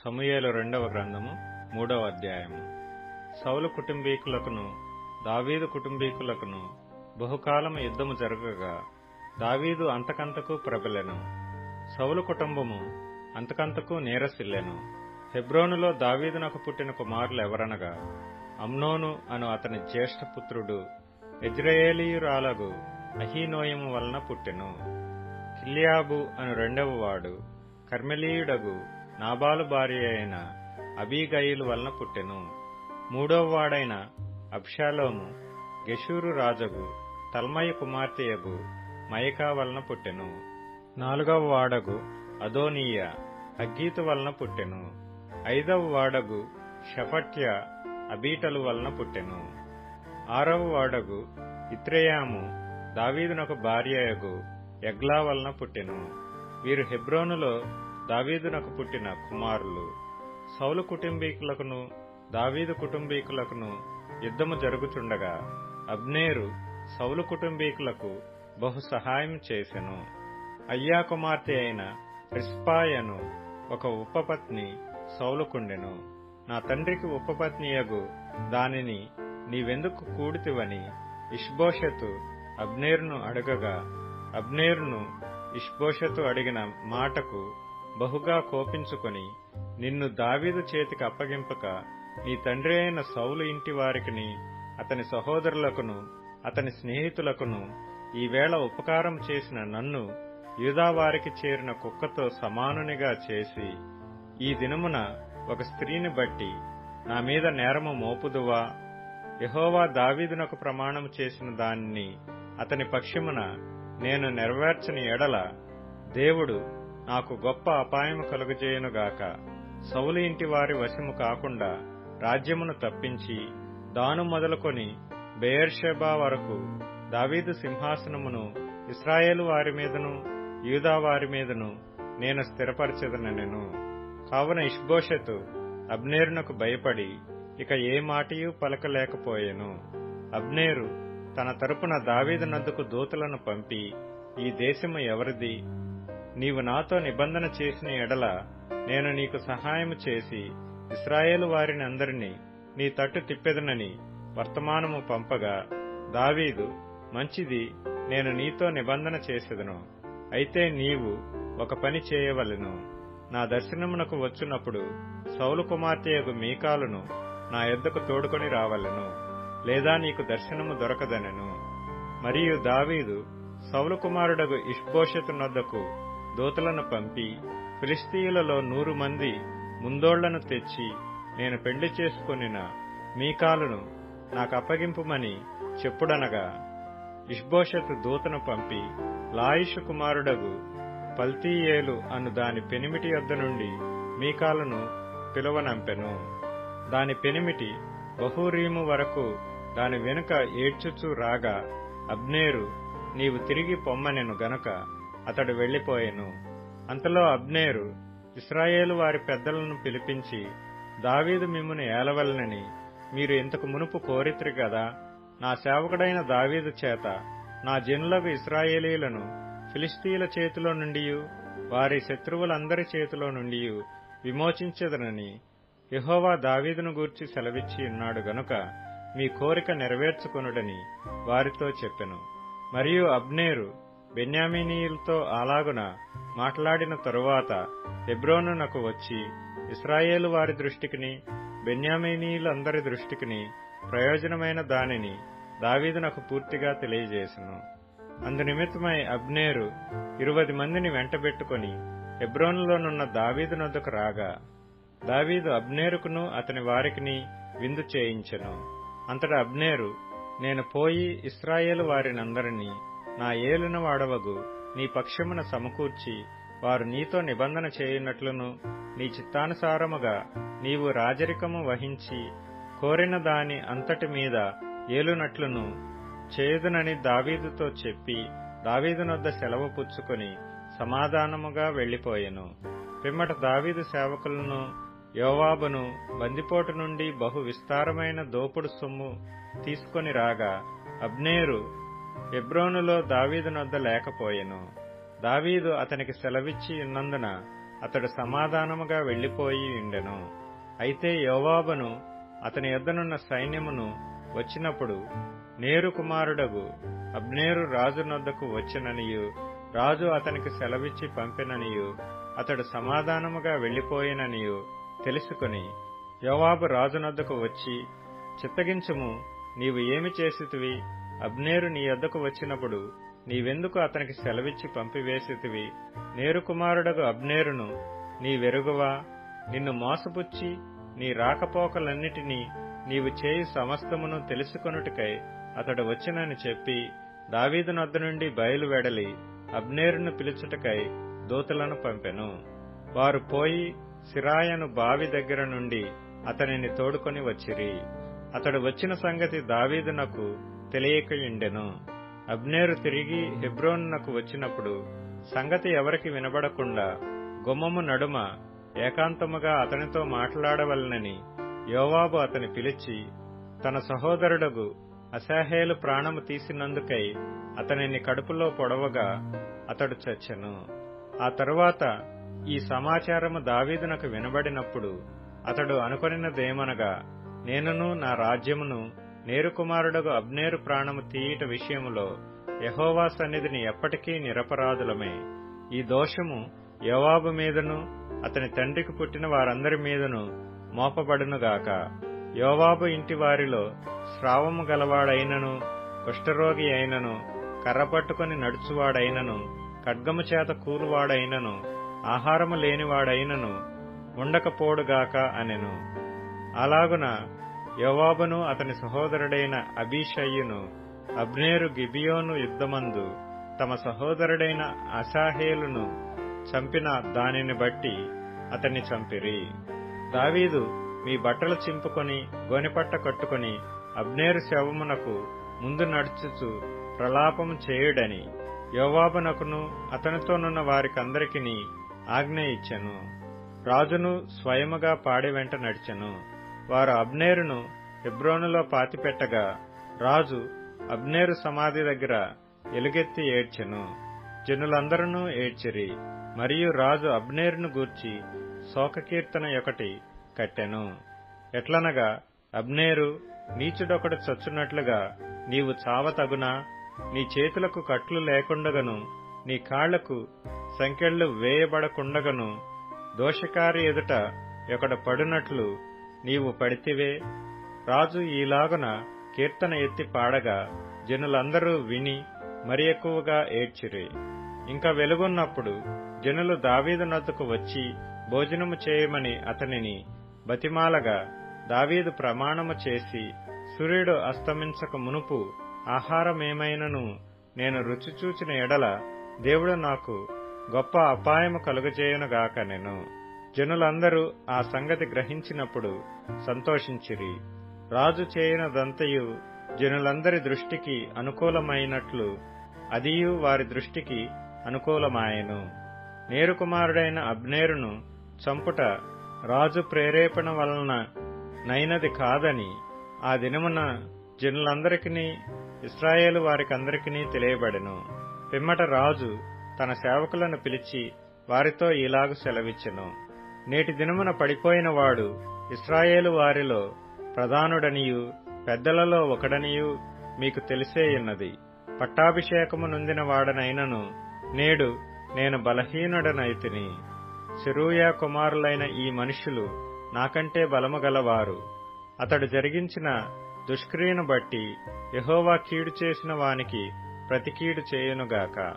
సమూయేలు 2వ గ్రంథము 3వ అధ్యాయము. సౌలు కుటుంబీకులకును దావీదు కుటుంబీకులకును బహుకాలము యుద్ధము జరగగా దావీదు అంతకంతకు ప్రబలెను. సౌలు కుటుంబము అంతకంతకు నీరసిల్లెను. హెబ్రోనులో దావీదునకు పుట్టిన కుమారులు ఎవరనగా, అమ్నోను అను అతని జ్యేష్ఠపుత్రుడు యెజ్రెయేలీయురాలగు అహీనోయము వలన పుట్టెను. కిల్యాబు అను రెండవ వాడు కర్మెలీయుడగు నాబాలు భార్య అయిన అబీగయిలు వలన పుట్టెను. మూడవ వాడైన అబ్షాలోము గెషూరు రాజగు తల్మయి కుమార్తెయగు మయకా వలన పుట్టెను. నాలుగవ వాడగు అదోనీయ హగ్గీతు వలన పుట్టెను. ఐదవ వాడగు షఫట్య అబీటలు వలన పుట్టెను. ఆరవ వాడగు ఇత్రెయాము దావీదునకు భార్యయగు ఎగ్లా వలన పుట్టెను. వీరు హెబ్రోనులో దావీదునకు పుట్టిన కుమారులు. సౌలు కుటుంబీకులకును దావీదు కుటుంబీకులకును యుద్ధము జరుగుచుండగా అబ్నేరు సౌలు కుటుంబీకులకు బహు సహాయం చేసెను. అయ్యా కుమార్తె అయిన రిస్పాయను ఒక ఉపపత్ని సౌలుకుండెను. నా తండ్రికి ఉపపత్నియగు దానిని నీవెందుకు కూడితివని ఇష్బోషెతు అబ్నేరును అడగగా, అబ్నేరును ఇష్బోషెతు అడిగిన మాటకు బహుగా కోపించుకొని, నిన్ను దావీదు చేతికి అప్పగింపక నీ తండ్రి అయిన సౌలు ఇంటి వారికిని అతని సహోదరులకును అతని స్నేహితులకును ఈవేళ ఉపకారం చేసిన నన్ను యూదావారికి చేరిన కుక్కతో సమానునిగా చేసి, ఈ దినమున ఒక స్త్రీని బట్టి నా మీద నేరము మోపుదువా? యెహోవా దావీదునకు ప్రమాణము చేసిన దానిని అతని పక్షమున నేను నెరవేర్చని ఎడల దేవుడు నాకు గొప్ప అపాయము కలుగజేయునుగాక. సౌలు ఇంటి వారి వశము కాకుండా రాజ్యమును తప్పించి దాను మొదలుకొని బెయేర్షెబా వరకు దావీదు సింహాసనమును ఇశ్రాయేలు వారి మీదను యూదా వారి మీదను నేను స్థిరపరచెదనెను. కావున ఇష్బోషెతు అబ్నేరునకు భయపడి ఇక ఏ మాటయూ పలకలేకపోయెను. అబ్నేరు తన తరపున దావీదు నద్దకు దూతలను పంపి, ఈ దేశము ఎవరిది? నీవు నాతో నిబంధన చేసిన ఎడల నేను నీకు సహాయము చేసి ఇశ్రాయేలు వారిని అందరినీ నీ తట్టు తిప్పెదనని వర్తమానము పంపగా, దావీదు, మంచిది, నేను నీతో నిబంధన చేసెదను. అయితే నీవు ఒక పని చేయవలెను. నా దర్శనమునకు వచ్చునప్పుడు సౌలు కుమార్తెయగు మీకాలును నా యొద్దకు తోడుకొని రావలెను, లేదా నీకు దర్శనము దొరకదనెను. మరియు దావీదు సౌలు కుమారుడగు ఇష్బోషెతు నొద్దకు దూతలను పంపి, ఫిలిష్తీయులలో 100 మంది ముందోళ్లను తెచ్చి నేను పెళ్లి చేసుకొనిన మీకాలును నాకు అప్పగింపుమని చెప్పుడనగా, ఇష్బోషెతు దూతను పంపి లాయిషు కుమారుడగు పల్తీయేలు అను దాని పెనిమిటి యొద్ద నుండి మీకాలును పిలువనంపెను. దాని పెనిమిటి బహూరీము వరకు దాని వెనుక ఏడ్చుచూ రాగా, అబ్నేరు నీవు తిరిగి పొమ్మనెను గనుక అతడు వెళ్లిపోయెను. అంతలో అబ్నేరు ఇశ్రాయేలు వారి పెద్దలను పిలిపించి, దావీదు మిమ్మును ఏలవలనని మీరు ఇంతకు మునుపు కోరిత్రి గదా, నా సేవకుడైన దావీదు చేత నా జనులకు ఇశ్రాయేలీలను ఫిలిష్తీయుల చేతిలో నుండియు వారి శత్రువులందరి చేతిలో నుండియు విమోచించెదనని యెహోవా దావీదును గూర్చి సెలవిచ్చి ఉన్నాడు గనుక మీ కోరిక నెరవేర్చుకొనుడని వారితో చెప్పెను. మరియు అబ్నేరు బెన్యామీనీయులతో అలాగున మాట్లాడిన తరువాత హెబ్రోనునకు వచ్చి ఇశ్రాయేలు వారి దృష్టికిని బెన్యామీనీయులందరి దృష్టికిని ప్రయోజనమైన దానిని దావీదునకు పూర్తిగా తెలియజేసెను. అందునిమిత్తమై అబ్నేరు 20 మందిని వెంటబెట్టుకొని హెబ్రోనులోనున్న దావీదు నొద్దకు రాగా, దావీదు అబ్నేరుకును అతని వారికిని విందు చేయించెను. అంతటా అబ్నేరు, నేను పోయి ఇశ్రాయేలు వారినందరినీ నా ఏలిన వాడవగు నీ పక్షమున సమకూర్చి వారు నీతో నిబంధన చేయునట్లును నీ చిత్తానుసారముగా నీవు రాజరికము వహించి కోరిన దాని అంతటి మీద ఏలునట్లును చేయుదునని దావీదుతో చెప్పి దావీదు నొద్ద సెలవు పుచ్చుకొని సమాధానముగా వెళ్లిపోయెను. పిమ్మట దావీదు సేవకులను యోవాబును బందిపోటు నుండి బహు విస్తారమైన దోపుడు సొమ్ము తీసుకొని రాగా, అబ్నేరు హెబ్రోనులో దావీదు నొద్ద లేకపోయెను. దావీదు అతనికి సెలవిచ్చి ఉన్నందున అతడు సమాధానముగా వెళ్లిపోయి ఉండెను. అయితే యోవాబును అతని యొద్దనున్న సైన్యమును వచ్చినప్పుడు నేరు కుమారుడగు అబ్నేరు రాజు నొద్దకు వచ్చిననియు రాజు అతనికి సెలవిచ్చి పంపిననియు అతడు సమాధానముగా వెళ్లిపోయిననియు తెలుసుకుని యోవాబు రాజునొద్దకు వచ్చి, చిత్తగించుము, నీవు ఏమి చేసితివి? అబ్నేరు నీ యొద్దకు వచ్చినప్పుడు నీవెందుకు అతనికి సెలవిచ్చి పంపివేసితివి? నేరు కుమారుడగు అబ్నేరును నీవెరుగువా? నిన్ను మోసపుచ్చి నీ రాకపోకలన్నిటినీ నీవు చేయి సమస్తమును తెలుసుకొనుటకై అతడు వచ్చినని చెప్పి దావీదు నొద్ద నుండి బయలువెడలి అబ్నేరును పిలుచుటకై దూతలను పంపెను. వారు పోయి సిరాయను బావి దగ్గర నుండి అతనిని తోడుకొని వచ్చిరి. అతడు వచ్చిన సంగతి దావీదునకు తెలియకయుండెను. అబ్నేరు తిరిగి హెబ్రోనునకు వచ్చినప్పుడు సంగతి ఎవరికి వినబడకుండా గుమ్మము నడుమ ఏకాంతముగా అతనితో మాట్లాడవలనని యోవాబు అతని పిలిచి తన సహోదరుడగు అశాహేలు ప్రాణము తీసినందుకై అతనిని కడుపులో పొడవగా అతడు చచ్చెను. ఆ తరువాత ఈ సమాచారము దావీదునకు వినబడినప్పుడు అతడు అనుకొనినదేమనగా, నేనును నా రాజ్యమును నేరు కుమారుడగు అబ్నేరు ప్రాణము తీయుట విషయములో యెహోవా సన్నిధిని ఎప్పటికీ నిరపరాధులమే. ఈ దోషము యోవాబు మీదను అతని తండ్రికి పుట్టిన వారందరి మీదను మోపబడునుగాక. యోవాబు ఇంటి వారిలో స్రావము గలవాడైనను, కుష్ఠరోగి అయినను, కర్ర పట్టుకుని నడుచువాడైనను, ఖడ్గము చేత కూలువాడైనను, ఆహారము లేనివాడైనను ఉండకపోడుగాక అనెను. అలాగున యోవాబును అతని సహోదరుడైన అబీషయ్యును అబ్నేరు గిబియోను యుద్ధమందు తమ సహోదరుడైన అశాహేలును చంపిన దానిని బట్టి అతన్ని చంపిరి. దావీదు, మీ బట్టలు చింపుకొని గోనెపట్ట కట్టుకుని అబ్నేరు శవమునకు ముందు నడుచుచు ప్రలాపము చేయుడని యోవాబునకును అతనితోనున్న వారికందరికీ ఆజ్ఞ ఇచ్చెను. రాజును స్వయముగా పాడి వెంట నడిచెను. వారు అబ్నేరును హెబ్రోనులో పాతిపెట్టగా రాజు అబ్నేరు సమాధి దగ్గర ఎలుగెత్తి ఏడ్చెను. జనులందరూ ఏడ్చిరి. మరియు రాజు అబ్నేరును గూర్చి శోకకీర్తన ఒకటి కట్టెను. ఎట్లనగా, అబ్నేరు, నీచుడొకడు చచ్చునట్లుగా నీవు చావతగునా? నీ చేతులకు కట్లు లేకుండగను, నీ కాళ్లకు సంకెళ్లు వేయబడకుండగను దోషకారి ఎదుట ఒకడు పడునట్లు నీవు పడితివే. రాజు ఈలాగున కీర్తన ఎత్తి పాడగా జనులందరూ విని మరి ఎక్కువగా ఏడ్చిరి. ఇంకా వెలుగున్నప్పుడు జనులు దావీదు నొద్దకు వచ్చి భోజనము చేయమని అతనిని బతిమాలగా దావీదు ప్రమాణము చేసి, సూర్యుడు అస్తమించక మునుపు ఆహారమేమైనను నేను రుచి చూచిన ఎడల దేవుడు నాకు గొప్ప అపాయము కలుగజేయునుగాకనెను. జనులందరూ ఆ సంగతి గ్రహించినప్పుడు సంతోషించిరి. రాజు చేయనదంతయు జనులందరి దృష్టికి అనుకూలమైనట్లు అదియు వారి దృష్టికి అనుకూలమాయెను. నేరు కుమారుడైన అబ్నేరును చంపుట రాజు ప్రేరేపణ వలన నైనది కాదని ఆ దినమున జనులందరికీ ఇశ్రాయేలు వారికందరికీ తెలియబడెను. పిమ్మట రాజు తన సేవకులను పిలిచి వారితో ఇలాగు సెలవిచ్చెను. నేటి దినమున పడిపోయిన వాడు ఇశ్రాయేలు వారిలో ప్రధానుడనియు పెద్దలలో ఒకడనియు మీకు తెలిసేయున్నది. పట్టాభిషేకము నొందిన వాడనైనను నేడు నేను బలహీనుడనైతిని. సెరూయా కుమారులైన ఈ మనుష్యులు నాకంటే బలము గలవారు. అతడు జరిగించిన దుష్క్రియను బట్టి యెహోవా కీడు చేసిన వానికి ప్రతికీడు చేయునుగాక.